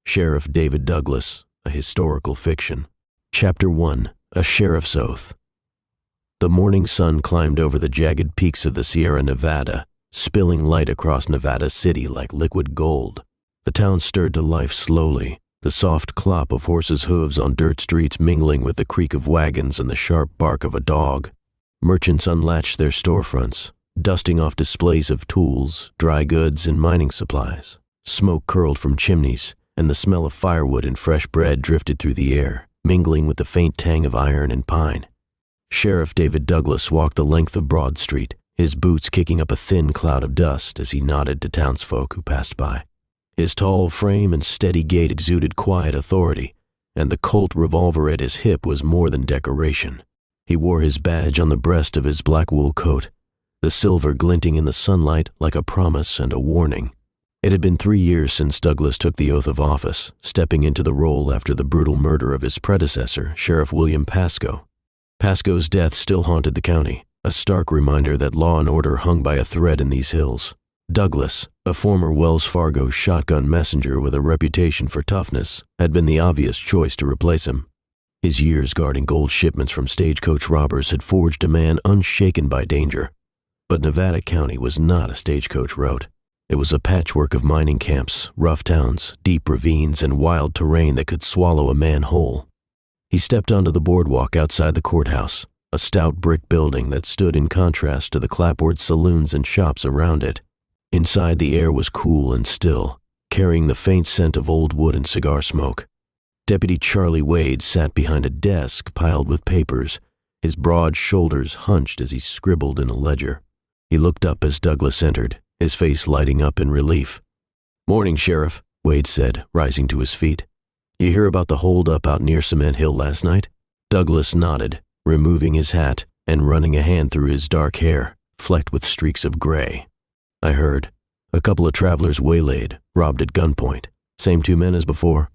Sheriff David Douglas, a historical fiction. Chapter 1, A Sheriff's Oath. The morning sun climbed over the jagged peaks of the Sierra Nevada, spilling light across Nevada City like liquid gold. The town stirred to life slowly, the soft clop of horses' hooves on dirt streets mingling with the creak of wagons and the sharp bark of a dog. Merchants unlatched their storefronts, dusting off displays of tools, dry goods, and mining supplies. Smoke curled from chimneys, and the smell of firewood and fresh bread drifted through the air, mingling with the faint tang of iron and pine. Sheriff David Douglas walked the length of Broad Street, his boots kicking up a thin cloud of dust as he nodded to townsfolk who passed by. His tall frame and steady gait exuded quiet authority, and the Colt revolver at his hip was more than decoration. He wore his badge on the breast of his black wool coat, the silver glinting in the sunlight like a promise and a warning. It had been 3 years since Douglas took the oath of office, stepping into the role after the brutal murder of his predecessor, Sheriff William Pasco. Pasco's death still haunted the county, a stark reminder that law and order hung by a thread in these hills. Douglas, a former Wells Fargo shotgun messenger with a reputation for toughness, had been the obvious choice to replace him. His years guarding gold shipments from stagecoach robbers had forged a man unshaken by danger. But Nevada County was not a stagecoach route. It was a patchwork of mining camps, rough towns, deep ravines, and wild terrain that could swallow a man whole. He stepped onto the boardwalk outside the courthouse, a stout brick building that stood in contrast to the clapboard saloons and shops around it. Inside, the air was cool and still, carrying the faint scent of old wood and cigar smoke. Deputy Charlie Wade sat behind a desk piled with papers, his broad shoulders hunched as he scribbled in a ledger. He looked up as Douglas entered, his face lighting up in relief. "Morning, Sheriff," Wade said, rising to his feet. "You hear about the holdup out near Cement Hill last night?" Douglas nodded, removing his hat and running a hand through his dark hair, flecked with streaks of gray. "I heard. A couple of travelers waylaid, robbed at gunpoint. Same 2 men as before?"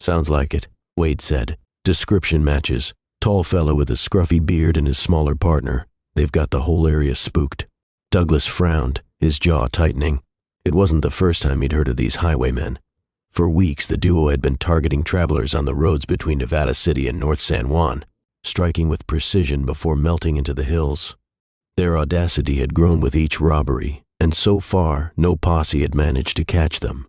"Sounds like it," Wade said. "Description matches. Tall fella with a scruffy beard and his smaller partner. They've got the whole area spooked." Douglas frowned, his jaw tightening. It wasn't the first time he'd heard of these highwaymen. For weeks, the duo had been targeting travelers on the roads between Nevada City and North San Juan, striking with precision before melting into the hills. Their audacity had grown with each robbery, and so far, no posse had managed to catch them.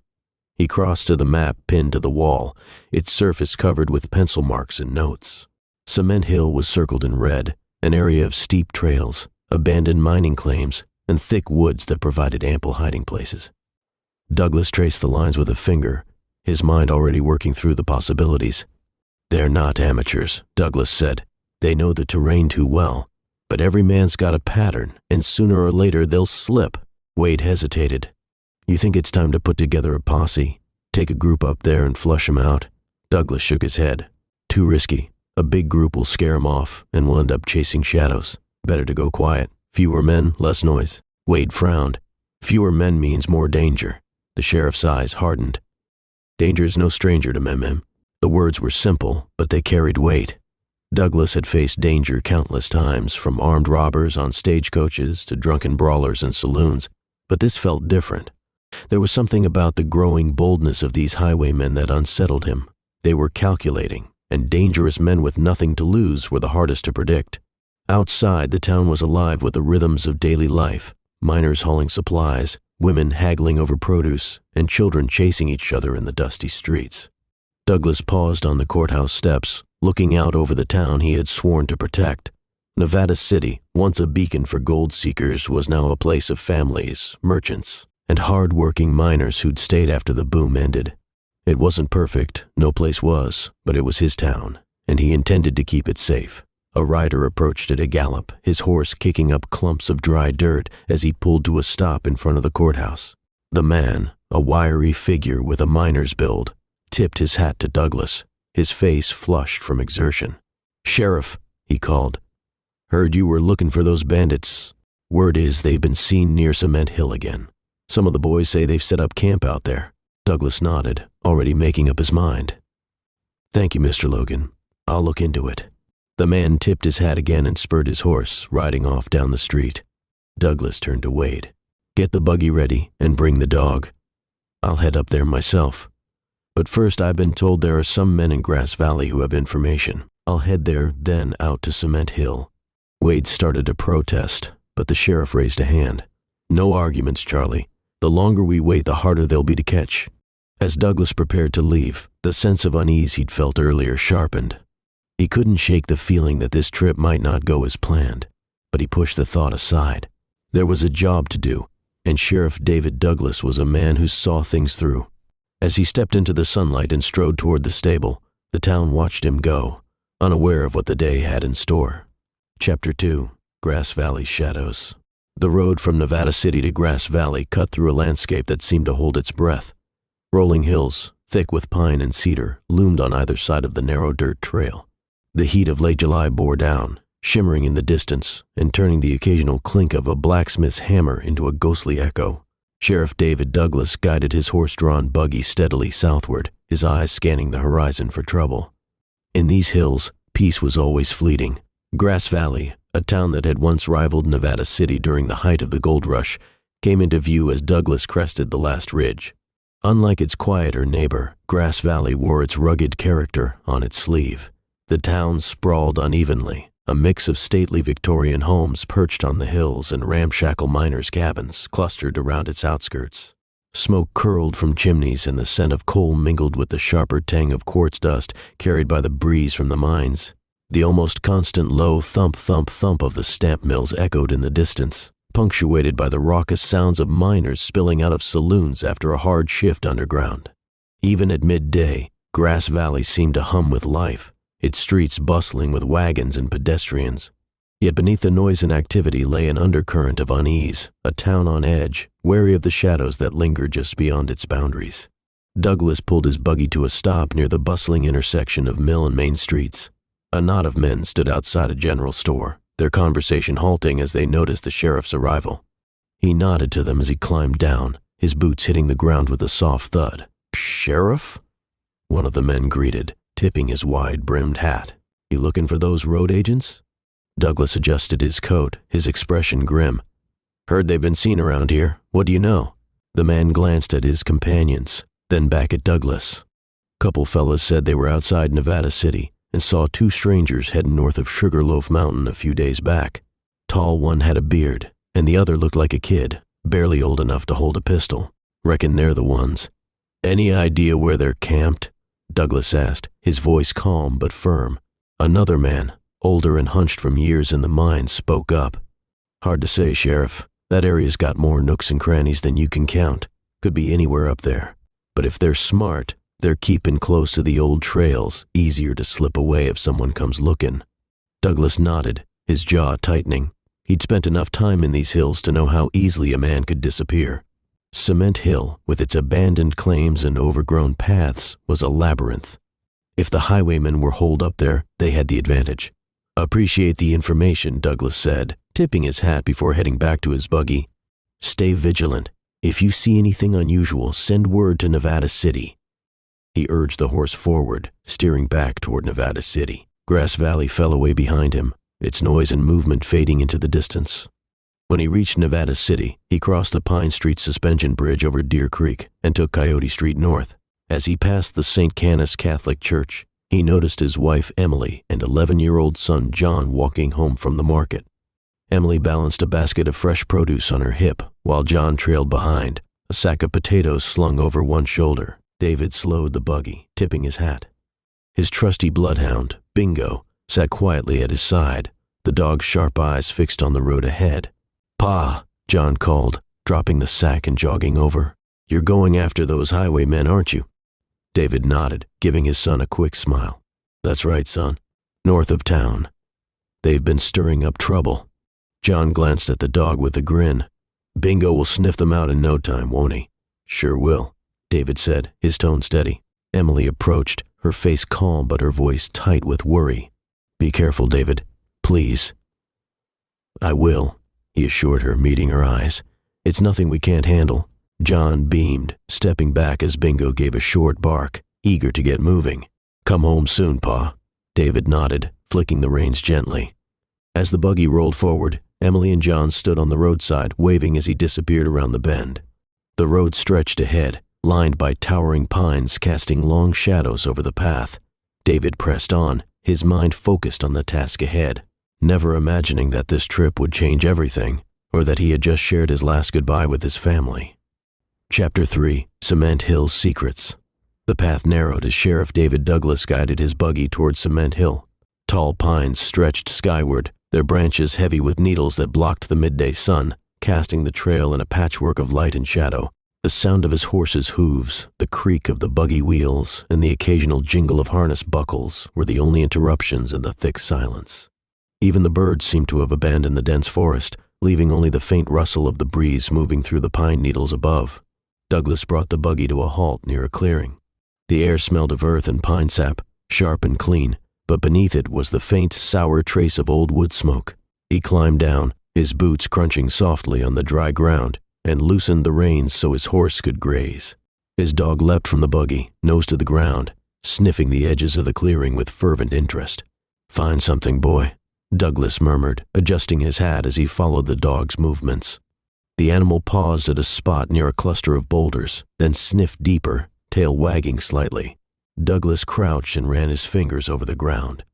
He crossed to the map pinned to the wall, its surface covered with pencil marks and notes. Cement Hill was circled in red, an area of steep trails, abandoned mining claims, and thick woods that provided ample hiding places. Douglas traced the lines with a finger, his mind already working through the possibilities. "They're not amateurs," Douglas said. "They know the terrain too well, but every man's got a pattern, and sooner or later they'll slip." Wade hesitated. "You think it's time to put together a posse? Take a group up there and flush 'em out?" Douglas shook his head. "Too risky. A big group will scare 'em off, and we'll end up chasing shadows. Better to go quiet. Fewer men, less noise." Wade frowned. "Fewer men means more danger." The sheriff's eyes hardened. "Danger's no stranger to Mem." The words were simple, but they carried weight. Douglas had faced danger countless times, from armed robbers on stagecoaches to drunken brawlers in saloons, but this felt different. There was something about the growing boldness of these highwaymen that unsettled him. They were calculating, and dangerous men with nothing to lose were the hardest to predict. Outside, the town was alive with the rhythms of daily life, miners hauling supplies, women haggling over produce, and children chasing each other in the dusty streets. Douglas paused on the courthouse steps, looking out over the town he had sworn to protect. Nevada City, once a beacon for gold seekers, was now a place of families, merchants, and hard-working miners who'd stayed after the boom ended. It wasn't perfect, no place was, but it was his town, and he intended to keep it safe. A rider approached at a gallop, his horse kicking up clumps of dry dirt as he pulled to a stop in front of the courthouse. The man, a wiry figure with a miner's build, tipped his hat to Douglas, his face flushed from exertion. "Sheriff," he called. "Heard you were looking for those bandits. Word is they've been seen near Cement Hill again. Some of the boys say they've set up camp out there." Douglas nodded, already making up his mind. "Thank you, Mr. Logan. I'll look into it." The man tipped his hat again and spurred his horse, riding off down the street. Douglas turned to Wade. "Get the buggy ready and bring the dog. I'll head up there myself." But first, I've been told there are some men in Grass Valley who have information. I'll head there, then out to Cement Hill." Wade started to protest, but the sheriff raised a hand. "No arguments, Charlie. The longer we wait, the harder they'll be to catch." As Douglas prepared to leave, the sense of unease he'd felt earlier sharpened. He couldn't shake the feeling that this trip might not go as planned, but he pushed the thought aside. There was a job to do, and Sheriff David Douglas was a man who saw things through. As he stepped into the sunlight and strode toward the stable, the town watched him go, unaware of what the day had in store. Chapter 2. Grass Valley Shadows. The road from Nevada City to Grass Valley cut through a landscape that seemed to hold its breath. Rolling hills, thick with pine and cedar, loomed on either side of the narrow dirt trail. The heat of late July bore down, shimmering in the distance and turning the occasional clink of a blacksmith's hammer into a ghostly echo. Sheriff David Douglas guided his horse-drawn buggy steadily southward, his eyes scanning the horizon for trouble. In these hills, peace was always fleeting. Grass Valley, a town that had once rivaled Nevada City during the height of the gold rush, came into view as Douglas crested the last ridge. Unlike its quieter neighbor, Grass Valley wore its rugged character on its sleeve. The town sprawled unevenly, a mix of stately Victorian homes perched on the hills and ramshackle miners' cabins clustered around its outskirts. Smoke curled from chimneys and the scent of coal mingled with the sharper tang of quartz dust carried by the breeze from the mines. The almost constant low thump-thump-thump of the stamp mills echoed in the distance, punctuated by the raucous sounds of miners spilling out of saloons after a hard shift underground. Even at midday, Grass Valley seemed to hum with life, its streets bustling with wagons and pedestrians. Yet beneath the noise and activity lay an undercurrent of unease, a town on edge, wary of the shadows that lingered just beyond its boundaries. Douglas pulled his buggy to a stop near the bustling intersection of Mill and Main Streets. A knot of men stood outside a general store, their conversation halting as they noticed the sheriff's arrival. He nodded to them as he climbed down, his boots hitting the ground with a soft thud. "Sheriff?" one of the men greeted, tipping his wide-brimmed hat. "You looking for those road agents?" Douglas adjusted his coat, his expression grim. "Heard they've been seen around here. What do you know?" The man glanced at his companions, then back at Douglas. "Couple fellas said they were outside Nevada City and saw two strangers heading north of Sugarloaf Mountain a few days back. Tall one had a beard, and the other looked like a kid, barely old enough to hold a pistol. Reckon they're the ones." "Any idea where they're camped?" Douglas asked, his voice calm but firm. Another man, older and hunched from years in the mines, spoke up. "Hard to say, Sheriff. That area's got more nooks and crannies than you can count. Could be anywhere up there. But if they're smart, they're keeping close to the old trails, easier to slip away if someone comes looking." Douglas nodded, his jaw tightening. He'd spent enough time in these hills to know how easily a man could disappear. Cement Hill, with its abandoned claims and overgrown paths, was a labyrinth. If the highwaymen were holed up there, they had the advantage. "Appreciate the information," Douglas said, tipping his hat before heading back to his buggy. "Stay vigilant. If you see anything unusual, send word to Nevada City." He urged the horse forward, steering back toward Nevada City. Grass Valley fell away behind him, its noise and movement fading into the distance. When he reached Nevada City, he crossed the Pine Street suspension bridge over Deer Creek and took Coyote Street north. As he passed the St. Canice Catholic Church, he noticed his wife Emily and 11-year-old son John walking home from the market. Emily balanced a basket of fresh produce on her hip, while John trailed behind, a sack of potatoes slung over one shoulder. David slowed the buggy, tipping his hat. His trusty bloodhound, Bingo, sat quietly at his side, the dog's sharp eyes fixed on the road ahead. "Pa," John called, dropping the sack and jogging over. "You're going after those highwaymen, aren't you?" David nodded, giving his son a quick smile. "That's right, son. North of town. They've been stirring up trouble." John glanced at the dog with a grin. "Bingo will sniff them out in no time, won't he?" "Sure will," David said, his tone steady. Emily approached, her face calm but her voice tight with worry. "Be careful, David. Please." "I will," he assured her, meeting her eyes. "It's nothing we can't handle." John beamed, stepping back as Bingo gave a short bark, eager to get moving. "Come home soon, Pa." David nodded, flicking the reins gently. As the buggy rolled forward, Emily and John stood on the roadside, waving as he disappeared around the bend. The road stretched ahead, lined by towering pines casting long shadows over the path. David pressed on, his mind focused on the task ahead, never imagining that this trip would change everything, or that he had just shared his last goodbye with his family. Chapter 3: Cement Hill's Secrets. The path narrowed as Sheriff David Douglas guided his buggy towards Cement Hill. Tall pines stretched skyward, their branches heavy with needles that blocked the midday sun, casting the trail in a patchwork of light and shadow. The sound of his horse's hooves, the creak of the buggy wheels, and the occasional jingle of harness buckles were the only interruptions in the thick silence. Even the birds seemed to have abandoned the dense forest, leaving only the faint rustle of the breeze moving through the pine needles above. Douglas brought the buggy to a halt near a clearing. The air smelled of earth and pine sap, sharp and clean, but beneath it was the faint, sour trace of old wood smoke. He climbed down, his boots crunching softly on the dry ground, and loosened the reins so his horse could graze. His dog leapt from the buggy, nose to the ground, sniffing the edges of the clearing with fervent interest. "Find something, boy," Douglas murmured, adjusting his hat as he followed the dog's movements. The animal paused at a spot near a cluster of boulders, then sniffed deeper, tail wagging slightly. Douglas crouched and ran his fingers over the ground.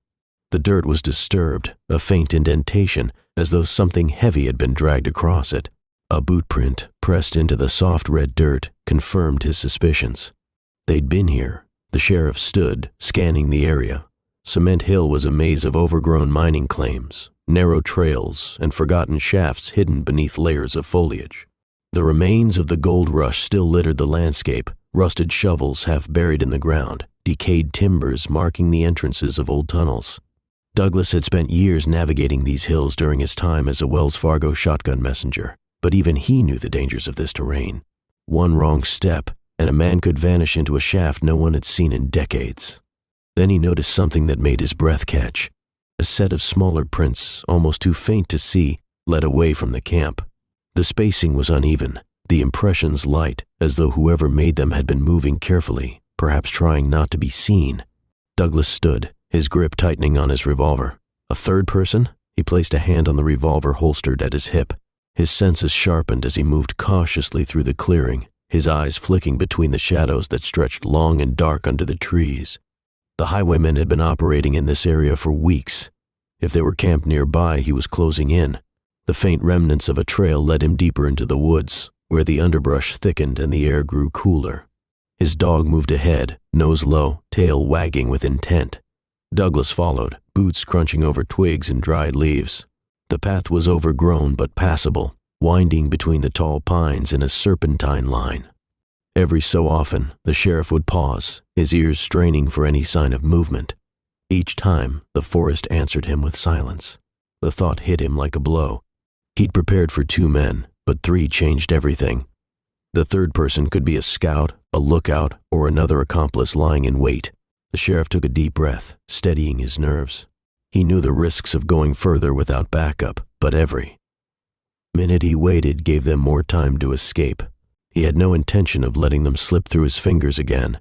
The dirt was disturbed, a faint indentation, as though something heavy had been dragged across it. A boot print, pressed into the soft red dirt, confirmed his suspicions. They'd been here. The sheriff stood, scanning the area. Cement Hill was a maze of overgrown mining claims, narrow trails, and forgotten shafts hidden beneath layers of foliage. The remains of the gold rush still littered the landscape, rusted shovels half buried in the ground, decayed timbers marking the entrances of old tunnels. Douglas had spent years navigating these hills during his time as a Wells Fargo shotgun messenger, but even he knew the dangers of this terrain. One wrong step, and a man could vanish into a shaft no one had seen in decades. Then he noticed something that made his breath catch. A set of smaller prints, almost too faint to see, led away from the camp. The spacing was uneven, the impressions light, as though whoever made them had been moving carefully, perhaps trying not to be seen. Douglas stood, his grip tightening on his revolver. A third person? He placed a hand on the revolver holstered at his hip. His senses sharpened as he moved cautiously through the clearing, his eyes flicking between the shadows that stretched long and dark under the trees. The highwaymen had been operating in this area for weeks. If they were camped nearby, he was closing in. The faint remnants of a trail led him deeper into the woods, where the underbrush thickened and the air grew cooler. His dog moved ahead, nose low, tail wagging with intent. Douglas followed, boots crunching over twigs and dried leaves. The path was overgrown but passable, winding between the tall pines in a serpentine line. Every so often, the sheriff would pause, his ears straining for any sign of movement. Each time, the forest answered him with silence. The thought hit him like a blow. He'd prepared for 2 men, but 3 changed everything. The third person could be a scout, a lookout, or another accomplice lying in wait. The sheriff took a deep breath, steadying his nerves. He knew the risks of going further without backup, but every minute he waited gave them more time to escape. He had no intention of letting them slip through his fingers again.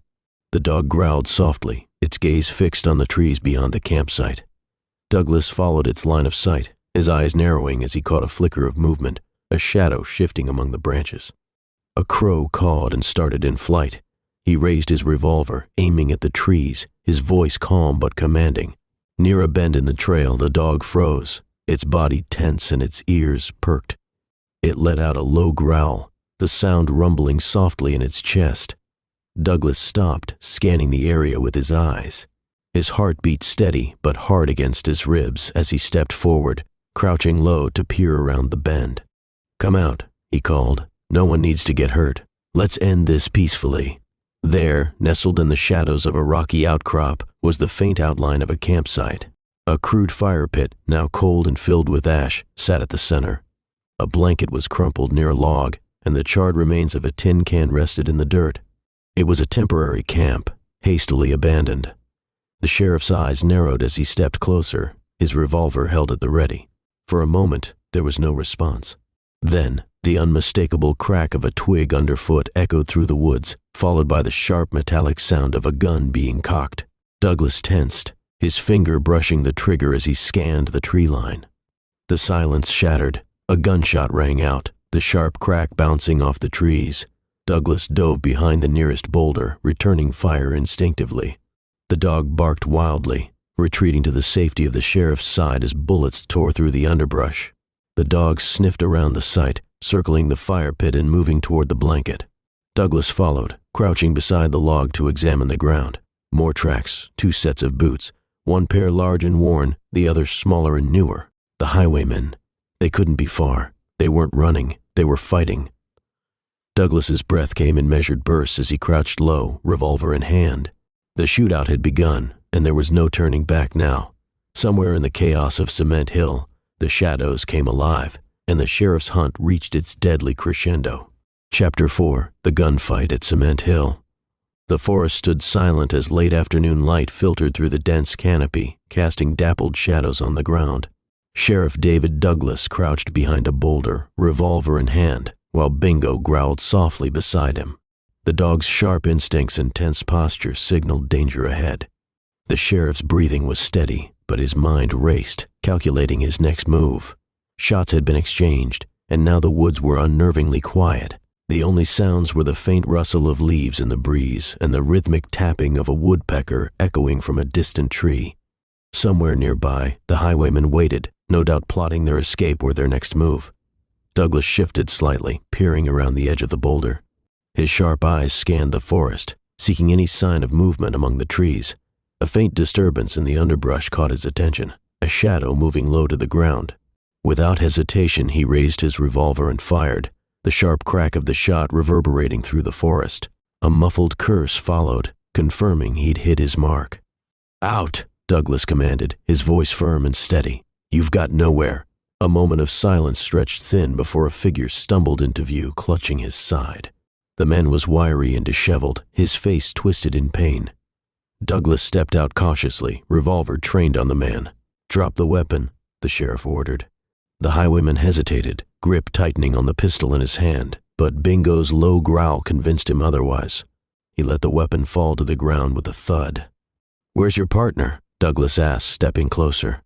The dog growled softly, its gaze fixed on the trees beyond the campsite. Douglas followed its line of sight, his eyes narrowing as he caught a flicker of movement, a shadow shifting among the branches. A crow cawed and started in flight. He raised his revolver, aiming at the trees, his voice calm but commanding. Near a bend in the trail, the dog froze, its body tense and its ears perked. It let out a low growl, the sound rumbling softly in its chest. Douglas stopped, scanning the area with his eyes. His heart beat steady but hard against his ribs as he stepped forward, crouching low to peer around the bend. "Come out," he called. "No one needs to get hurt. Let's end this peacefully." There, nestled in the shadows of a rocky outcrop, was the faint outline of a campsite. A crude fire pit, now cold and filled with ash, sat at the center. A blanket was crumpled near a log, and the charred remains of a tin can rested in the dirt. It was a temporary camp, hastily abandoned. The sheriff's eyes narrowed as he stepped closer, his revolver held at the ready. For a moment, there was no response. Then, the unmistakable crack of a twig underfoot echoed through the woods, followed by the sharp metallic sound of a gun being cocked. Douglas tensed, his finger brushing the trigger as he scanned the tree line. The silence shattered. A gunshot rang out, the sharp crack bouncing off the trees. Douglas dove behind the nearest boulder, returning fire instinctively. The dog barked wildly, retreating to the safety of the sheriff's side as bullets tore through the underbrush. The dog sniffed around the site, circling the fire pit and moving toward the blanket. Douglas followed, crouching beside the log to examine the ground. More tracks, 2 sets of boots, one pair large and worn, the other smaller and newer. The highwaymen. They couldn't be far. They weren't running. They were fighting. Douglas's breath came in measured bursts as he crouched low, revolver in hand. The shootout had begun, and there was no turning back now. Somewhere in the chaos of Cement Hill, the shadows came alive, and the sheriff's hunt reached its deadly crescendo. Chapter 4: The Gunfight at Cement Hill. The forest stood silent as late afternoon light filtered through the dense canopy, casting dappled shadows on the ground. Sheriff David Douglas crouched behind a boulder, revolver in hand, while Bingo growled softly beside him. The dog's sharp instincts and tense posture signaled danger ahead. The sheriff's breathing was steady, but his mind raced, calculating his next move. Shots had been exchanged, and now the woods were unnervingly quiet. The only sounds were the faint rustle of leaves in the breeze and the rhythmic tapping of a woodpecker echoing from a distant tree. Somewhere nearby, the highwaymen waited, no doubt plotting their escape or their next move. Douglas shifted slightly, peering around the edge of the boulder. His sharp eyes scanned the forest, seeking any sign of movement among the trees. A faint disturbance in the underbrush caught his attention, a shadow moving low to the ground. Without hesitation, he raised his revolver and fired, the sharp crack of the shot reverberating through the forest. A muffled curse followed, confirming he'd hit his mark. "Out!" Douglas commanded, his voice firm and steady. "You've got nowhere." A moment of silence stretched thin before a figure stumbled into view, clutching his side. The man was wiry and disheveled, his face twisted in pain. Douglas stepped out cautiously, revolver trained on the man. "Drop the weapon," the sheriff ordered. The highwayman hesitated, grip tightening on the pistol in his hand, but Bingo's low growl convinced him otherwise. He let the weapon fall to the ground with a thud. "Where's your partner?" Douglas asked, stepping closer.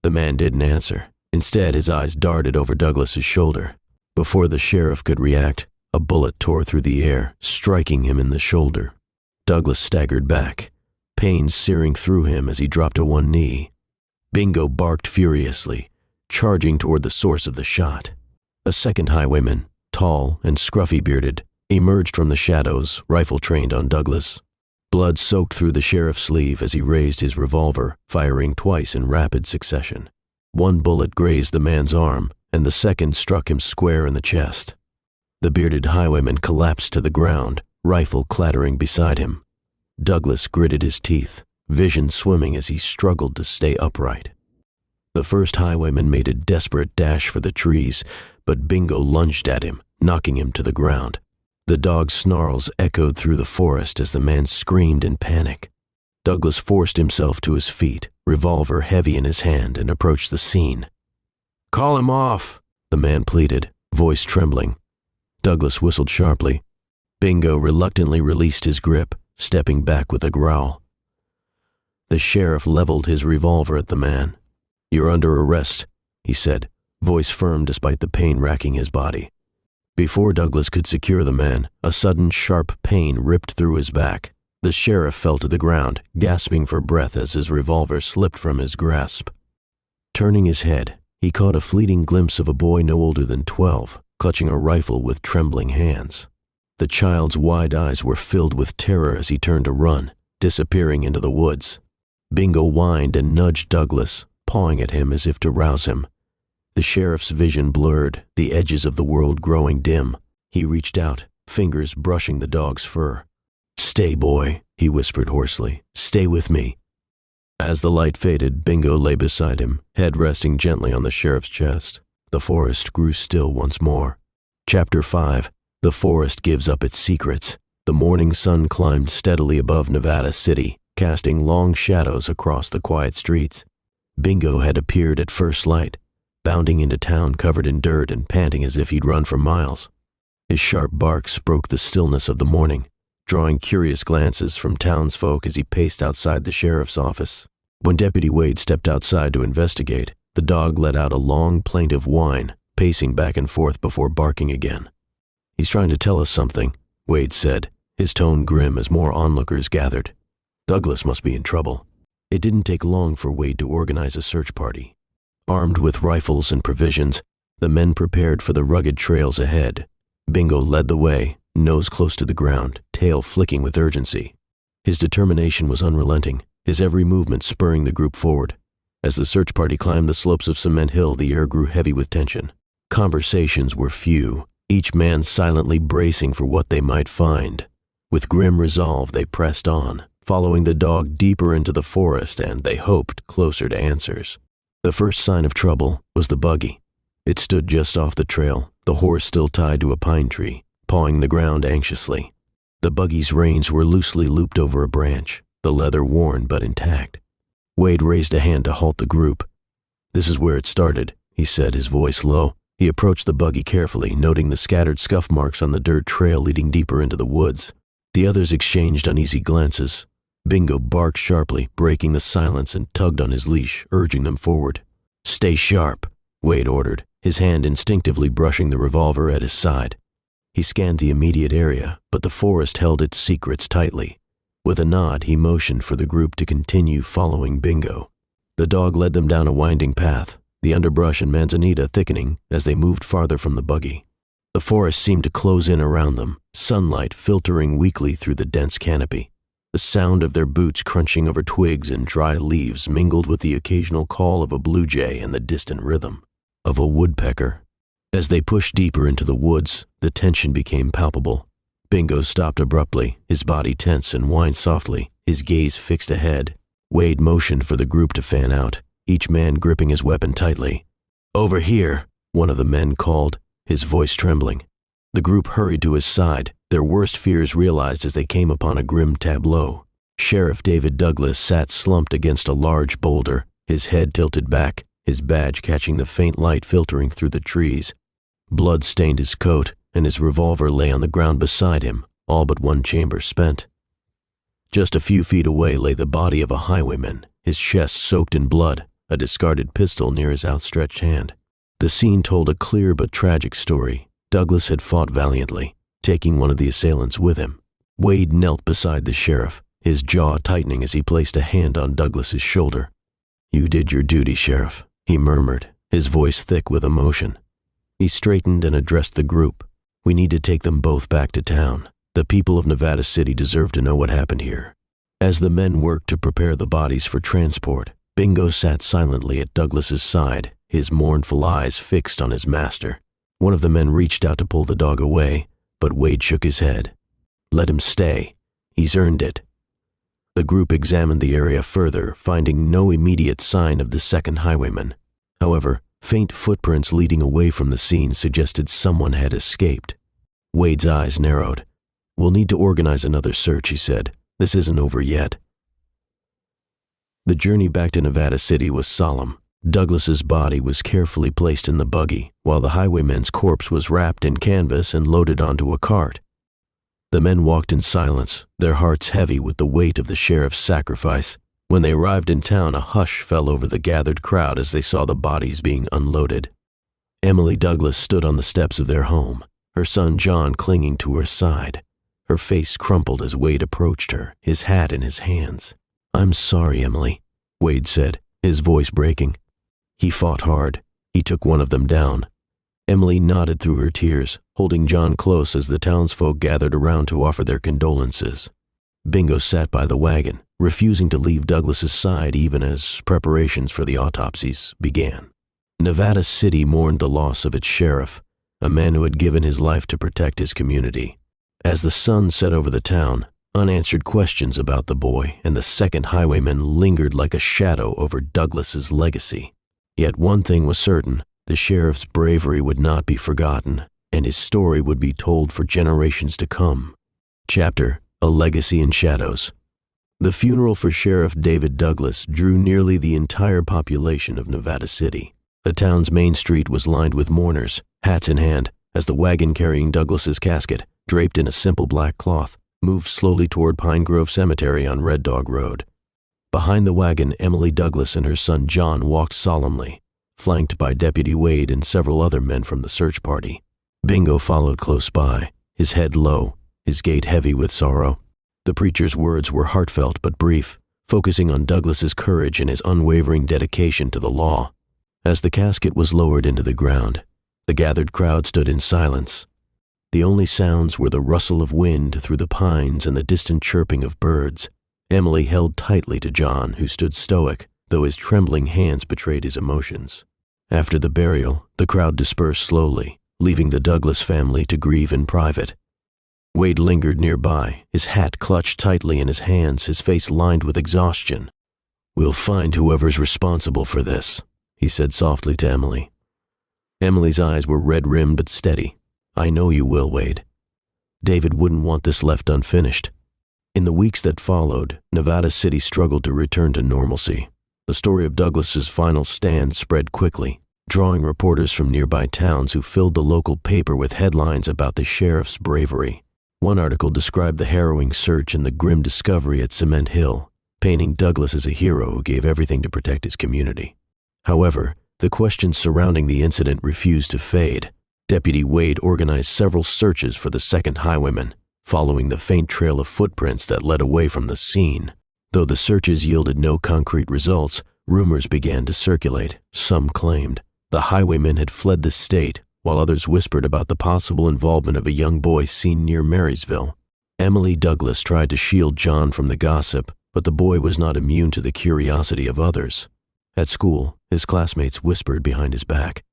The man didn't answer. Instead, his eyes darted over Douglas's shoulder. Before the sheriff could react, a bullet tore through the air, striking him in the shoulder. Douglas staggered back, pain searing through him as he dropped to one knee. Bingo barked furiously, charging toward the source of the shot. A second highwayman, tall and scruffy-bearded, emerged from the shadows, rifle trained on Douglas. Blood soaked through the sheriff's sleeve as he raised his revolver, firing twice in rapid succession. One bullet grazed the man's arm, and the second struck him square in the chest. The bearded highwayman collapsed to the ground, rifle clattering beside him. Douglas gritted his teeth, vision swimming as he struggled to stay upright. The first highwayman made a desperate dash for the trees, but Bingo lunged at him, knocking him to the ground. The dog's snarls echoed through the forest as the man screamed in panic. Douglas forced himself to his feet, revolver heavy in his hand, and approached the scene. "Call him off," the man pleaded, voice trembling. Douglas whistled sharply. Bingo reluctantly released his grip, stepping back with a growl. The sheriff leveled his revolver at the man. "You're under arrest," he said, voice firm despite the pain racking his body. Before Douglas could secure the man, a sudden sharp pain ripped through his back. The sheriff fell to the ground, gasping for breath as his revolver slipped from his grasp. Turning his head, he caught a fleeting glimpse of a boy no older than 12, clutching a rifle with trembling hands. The child's wide eyes were filled with terror as he turned to run, disappearing into the woods. Bingo whined and nudged Douglas, pawing at him as if to rouse him. The sheriff's vision blurred, the edges of the world growing dim. He reached out, fingers brushing the dog's fur. "Stay, boy," he whispered hoarsely. "Stay with me." As the light faded, Bingo lay beside him, head resting gently on the sheriff's chest. The forest grew still once more. Chapter 5: The forest gives up its secrets. The morning sun climbed steadily above Nevada City, casting long shadows across the quiet streets. Bingo had appeared at first light, bounding into town covered in dirt and panting as if he'd run for miles. His sharp barks broke the stillness of the morning, drawing curious glances from townsfolk as he paced outside the sheriff's office. When Deputy Wade stepped outside to investigate, the dog let out a long, plaintive whine, pacing back and forth before barking again. "He's trying to tell us something," Wade said, his tone grim as more onlookers gathered. Douglas must be in trouble. It didn't take long for Wade to organize a search party. Armed with rifles and provisions, the men prepared for the rugged trails ahead. Bingo led the way, nose close to the ground, tail flicking with urgency. His determination was unrelenting, his every movement spurring the group forward. As the search party climbed the slopes of Cement Hill, the air grew heavy with tension. Conversations were few, each man silently bracing for what they might find. With grim resolve, they pressed on, following the dog deeper into the forest and, they hoped, closer to answers. The first sign of trouble was the buggy. It stood just off the trail, the horse still tied to a pine tree, pawing the ground anxiously. The buggy's reins were loosely looped over a branch, the leather worn but intact. Wade raised a hand to halt the group. "This is where it started," he said, his voice low. He approached the buggy carefully, noting the scattered scuff marks on the dirt trail leading deeper into the woods. The others exchanged uneasy glances. Bingo barked sharply, breaking the silence, and tugged on his leash, urging them forward. "Stay sharp," Wade ordered, his hand instinctively brushing the revolver at his side. He scanned the immediate area, but the forest held its secrets tightly. With a nod, he motioned for the group to continue following Bingo. The dog led them down a winding path, the underbrush and manzanita thickening as they moved farther from the buggy. The forest seemed to close in around them, sunlight filtering weakly through the dense canopy. The sound of their boots crunching over twigs and dry leaves mingled with the occasional call of a blue jay and the distant rhythm of a woodpecker. As they pushed deeper into the woods, the tension became palpable. Bingo stopped abruptly, his body tense, and whined softly, his gaze fixed ahead. Wade motioned for the group to fan out, each man gripping his weapon tightly. "Over here," one of the men called, his voice trembling. The group hurried to his side, their worst fears realized as they came upon a grim tableau. Sheriff David Douglas sat slumped against a large boulder, his head tilted back, his badge catching the faint light filtering through the trees. Blood stained his coat, and his revolver lay on the ground beside him, all but one chamber spent. Just a few feet away lay the body of a highwayman, his chest soaked in blood, a discarded pistol near his outstretched hand. The scene told a clear but tragic story. Douglas had fought valiantly, taking one of the assailants with him. Wade knelt beside the sheriff, his jaw tightening as he placed a hand on Douglas's shoulder. "You did your duty, Sheriff," he murmured, his voice thick with emotion. He straightened and addressed the group. "We need to take them both back to town. The people of Nevada City deserve to know what happened here." As the men worked to prepare the bodies for transport, Bingo sat silently at Douglas's side, his mournful eyes fixed on his master. One of the men reached out to pull the dog away, but Wade shook his head. "Let him stay. He's earned it." The group examined the area further, finding no immediate sign of the second highwayman. However, faint footprints leading away from the scene suggested someone had escaped. Wade's eyes narrowed. "We'll need to organize another search," he said. "This isn't over yet." The journey back to Nevada City was solemn. Douglas's body was carefully placed in the buggy, while the highwayman's corpse was wrapped in canvas and loaded onto a cart. The men walked in silence, their hearts heavy with the weight of the sheriff's sacrifice. When they arrived in town, a hush fell over the gathered crowd as they saw the bodies being unloaded. Emily Douglas stood on the steps of their home, her son John clinging to her side. Her face crumpled as Wade approached her, his hat in his hands. "I'm sorry, Emily," Wade said, his voice breaking. He fought hard. He took one of them down. Emily nodded through her tears, holding John close as the townsfolk gathered around to offer their condolences. Bingo sat by the wagon, refusing to leave Douglas's side even as preparations for the autopsies began. Nevada City mourned the loss of its sheriff, a man who had given his life to protect his community. As the sun set over the town, unanswered questions about the boy and the second highwayman lingered like a shadow over Douglas's legacy. Yet one thing was certain, the sheriff's bravery would not be forgotten, and his story would be told for generations to come. Chapter: A Legacy in Shadows. The funeral for Sheriff David Douglas drew nearly the entire population of Nevada City. The town's main street was lined with mourners, hats in hand, as the wagon carrying Douglas's casket, draped in a simple black cloth, moved slowly toward Pine Grove Cemetery on Red Dog Road. Behind the wagon, Emily Douglas and her son John walked solemnly, flanked by Deputy Wade and several other men from the search party. Bingo followed close by, his head low, his gait heavy with sorrow. The preacher's words were heartfelt but brief, focusing on Douglas's courage and his unwavering dedication to the law. As the casket was lowered into the ground, the gathered crowd stood in silence. The only sounds were the rustle of wind through the pines and the distant chirping of birds. Emily held tightly to John, who stood stoic, though his trembling hands betrayed his emotions. After the burial, the crowd dispersed slowly, leaving the Douglas family to grieve in private. Wade lingered nearby, his hat clutched tightly in his hands, his face lined with exhaustion. "We'll find whoever's responsible for this," he said softly to Emily. Emily's eyes were red-rimmed but steady. "I know you will, Wade. David wouldn't want this left unfinished." In the weeks that followed, Nevada City struggled to return to normalcy. The story of Douglas's final stand spread quickly, drawing reporters from nearby towns who filled the local paper with headlines about the sheriff's bravery. One article described the harrowing search and the grim discovery at Cement Hill, painting Douglas as a hero who gave everything to protect his community. However, the questions surrounding the incident refused to fade. Deputy Wade organized several searches for the second highwayman, following the faint trail of footprints that led away from the scene. Though the searches yielded no concrete results, rumors began to circulate. Some claimed the highwayman had fled the state, while others whispered about the possible involvement of a young boy seen near Marysville. Emily Douglas tried to shield John from the gossip, but the boy was not immune to the curiosity of others. At school, his classmates whispered behind his back.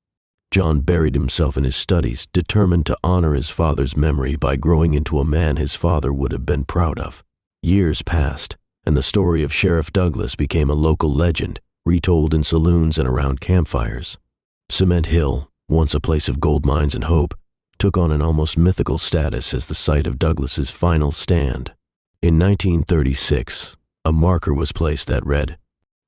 John buried himself in his studies, determined to honor his father's memory by growing into a man his father would have been proud of. Years passed, and the story of Sheriff Douglas became a local legend, retold in saloons and around campfires. Cement Hill, once a place of gold mines and hope, took on an almost mythical status as the site of Douglas's final stand. In 1936, a marker was placed that read,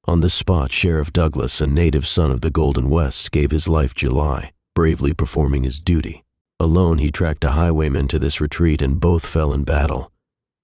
"On this spot, Sheriff Douglas, a native son of the Golden West, gave his life July, bravely performing his duty. Alone he tracked a highwayman to this retreat and both fell in battle.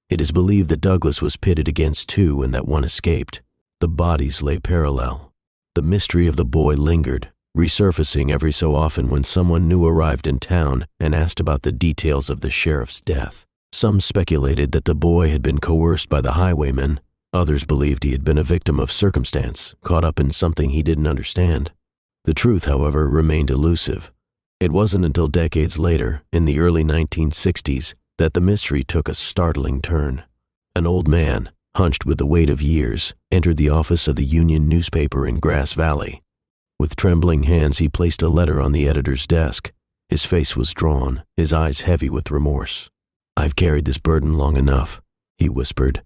It is believed that Douglas was pitted against two and that one escaped. The bodies lay parallel. The mystery of the boy lingered, resurfacing every so often when someone new arrived in town and asked about the details of the sheriff's death. Some speculated that the boy had been coerced by the highwayman. Others believed he had been a victim of circumstance, caught up in something he didn't understand. The truth, however, remained elusive. It wasn't until decades later, in the early 1960s, that the mystery took a startling turn. An old man, hunched with the weight of years, entered the office of the Union newspaper in Grass Valley. With trembling hands, he placed a letter on the editor's desk. His face was drawn, his eyes heavy with remorse. "I've carried this burden long enough," he whispered.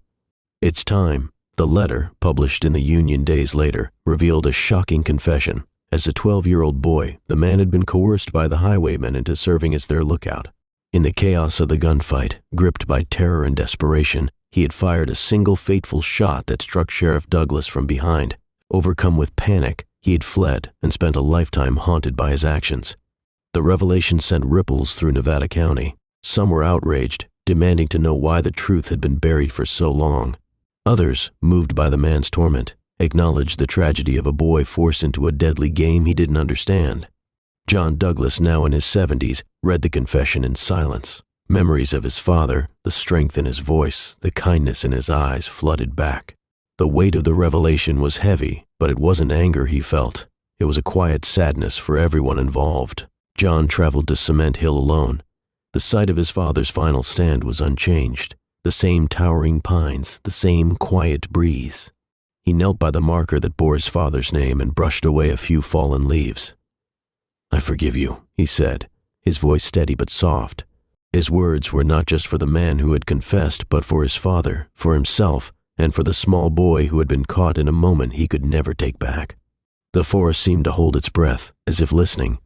"It's time." The letter, published in the Union days later, revealed a shocking confession. As a 12-year-old boy, the man had been coerced by the highwaymen into serving as their lookout. In the chaos of the gunfight, gripped by terror and desperation, he had fired a single fateful shot that struck Sheriff Douglas from behind. Overcome with panic, he had fled and spent a lifetime haunted by his actions. The revelation sent ripples through Nevada County. Some were outraged, demanding to know why the truth had been buried for so long. Others, moved by the man's torment, acknowledged the tragedy of a boy forced into a deadly game he didn't understand. John Douglas, now in his 70s, read the confession in silence. Memories of his father, the strength in his voice, the kindness in his eyes flooded back. The weight of the revelation was heavy, but it wasn't anger he felt. It was a quiet sadness for everyone involved. John traveled to Cement Hill alone. The site of his father's final stand was unchanged. The same towering pines, the same quiet breeze. He knelt by the marker that bore his father's name and brushed away a few fallen leaves. "I forgive you," he said, his voice steady but soft. His words were not just for the man who had confessed, but for his father, for himself, and for the small boy who had been caught in a moment he could never take back. The forest seemed to hold its breath, as if listening.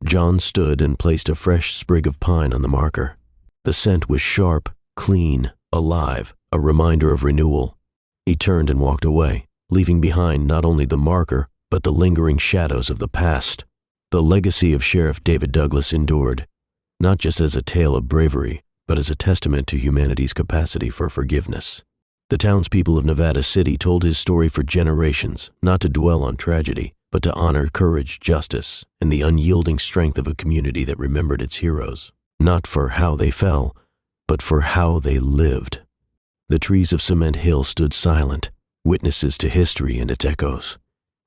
John stood and placed a fresh sprig of pine on the marker. The scent was sharp, clean, alive, a reminder of renewal. He turned and walked away, leaving behind not only the marker, but the lingering shadows of the past. The legacy of Sheriff David Douglas endured, not just as a tale of bravery, but as a testament to humanity's capacity for forgiveness. The townspeople of Nevada City told his story for generations, not to dwell on tragedy, but but to honor courage, justice, and the unyielding strength of a community that remembered its heroes, not for how they fell, but for how they lived. The trees of Cement Hill stood silent, witnesses to history and its echoes.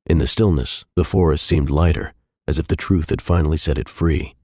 In the stillness, the forest seemed lighter, as if the truth had finally set it free.